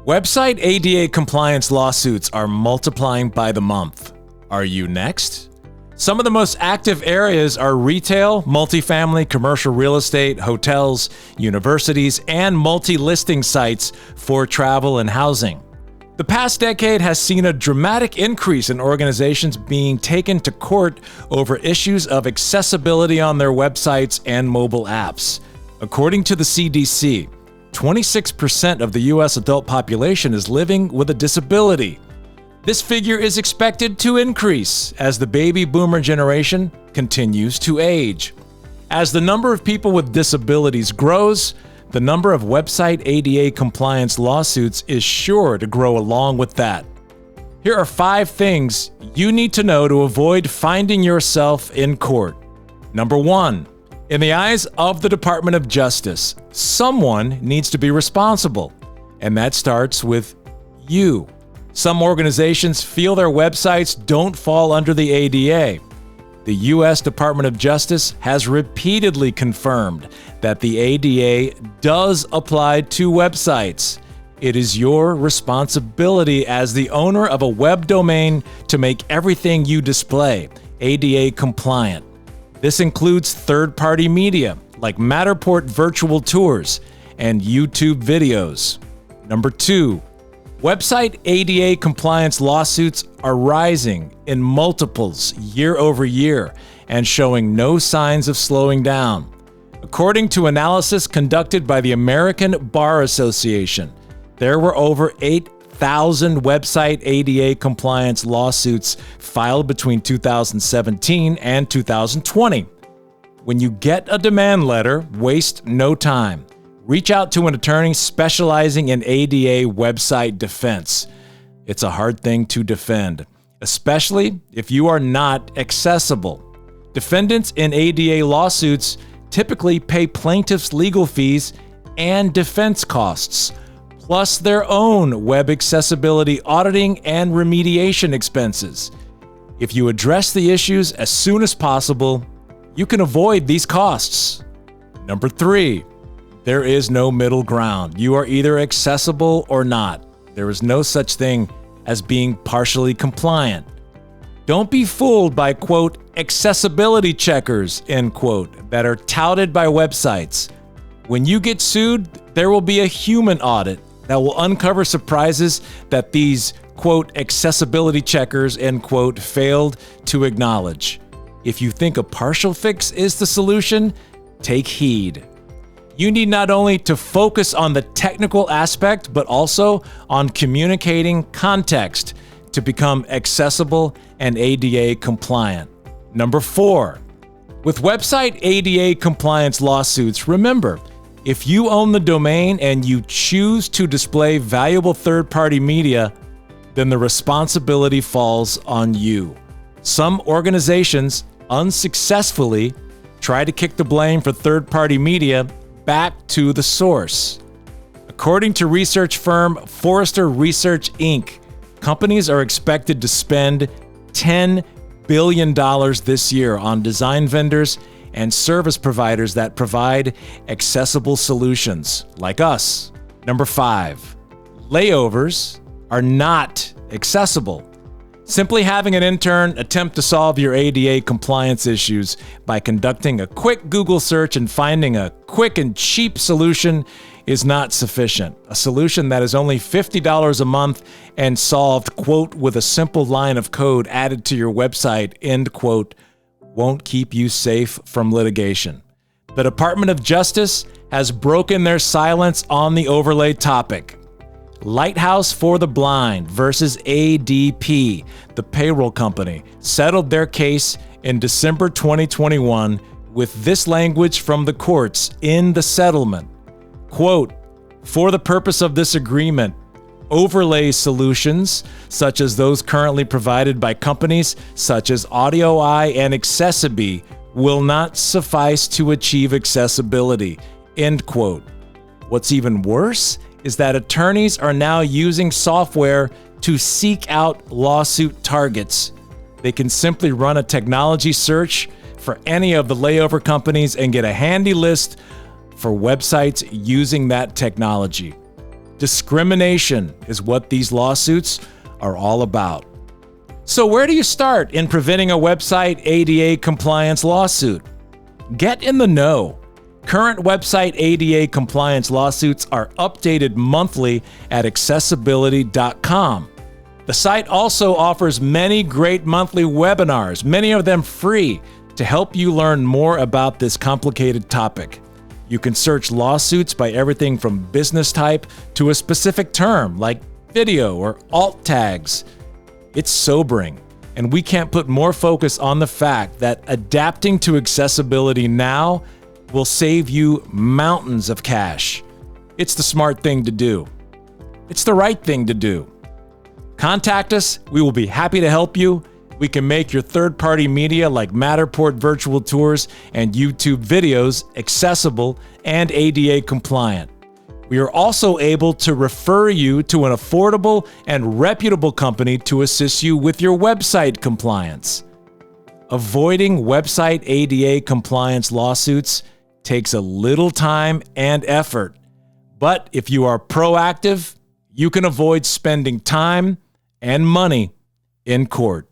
Website ADA compliance lawsuits are multiplying by the month. Are you next? Some of the most active areas are retail, multifamily, commercial real estate, hotels, universities, and multi-listing sites for travel and housing. The past decade has seen a dramatic increase in organizations being taken to court over issues of accessibility on their websites and mobile apps. According to the CDC, 26% of the U.S. adult population is living with a disability. This figure is expected to increase as the baby boomer generation continues to age. As the number of people with disabilities grows, the number of website ADA compliance lawsuits is sure to grow along with that. Here are 5 things you need to know to avoid finding yourself in court. Number 1. In the eyes of the Department of Justice, someone needs to be responsible, and that starts with you. Some organizations feel their websites don't fall under the ADA. The U.S. Department of Justice has repeatedly confirmed that the ADA does apply to websites. It is your responsibility as the owner of a web domain to make everything you display ADA compliant. This includes third-party media like Matterport virtual tours and YouTube videos. Number 2. Website ADA compliance lawsuits are rising in multiples year over year and showing no signs of slowing down. According to analysis conducted by the American Bar Association, there were over 8,000 website ADA compliance lawsuits filed between 2017 and 2020. When you get a demand letter, waste no time. Reach out to an attorney specializing in ADA website defense. It's a hard thing to defend, especially if you are not accessible. Defendants in ADA lawsuits typically pay plaintiffs' legal fees and defense costs, plus their own web accessibility auditing and remediation expenses. If you address the issues as soon as possible, you can avoid these costs. Number 3. There is no middle ground. You are either accessible or not. There is no such thing as being partially compliant. Don't be fooled by, quote, accessibility checkers, end quote, that are touted by websites. When you get sued, there will be a human audit that will uncover surprises that these, quote, accessibility checkers, end quote, failed to acknowledge. If you think a partial fix is the solution, take heed. You need not only to focus on the technical aspect, but also on communicating context to become accessible and ADA compliant. Number 4, with website ADA compliance lawsuits, remember, if you own the domain and you choose to display valuable third-party media, then the responsibility falls on you. Some organizations unsuccessfully try to kick the blame for third-party media back to the source. According to research firm Forrester Research Inc., companies are expected to spend $10 billion this year on design vendors and service providers that provide accessible solutions, like us. Number 5, layovers are not accessible. Simply having an intern attempt to solve your ADA compliance issues by conducting a quick Google search and finding a quick and cheap solution is not sufficient. A solution that is only $50 a month and solved, quote, with a simple line of code added to your website, end quote, won't keep you safe from litigation. The Department of Justice has broken their silence on the overlay topic. Lighthouse for the Blind versus ADP, the payroll company, settled their case in December 2021 with this language from the courts in the settlement. Quote, for the purpose of this agreement, overlay solutions, such as those currently provided by companies such as AudioEye and Accessiby, will not suffice to achieve accessibility, end quote. What's even worse is that attorneys are now using software to seek out lawsuit targets. They can simply run a technology search for any of the layover companies and get a handy list for websites using that technology. Discrimination is what these lawsuits are all about. So where do you start in preventing a website ADA compliance lawsuit? Get in the know. Current website ADA compliance lawsuits are updated monthly at accessibility.com. The site also offers many great monthly webinars, many of them free, to help you learn more about this complicated topic. You can search lawsuits by everything from business type to a specific term like video or alt tags. It's sobering, and we can't put more focus on the fact that adapting to accessibility now will save you mountains of cash. It's the smart thing to do. It's the right thing to do. Contact us. We will be happy to help you. We can make your third-party media like Matterport virtual tours and YouTube videos accessible and ADA compliant. We are also able to refer you to an affordable and reputable company to assist you with your website compliance. Avoiding website ADA compliance lawsuits takes a little time and effort, but if you are proactive, you can avoid spending time and money in court.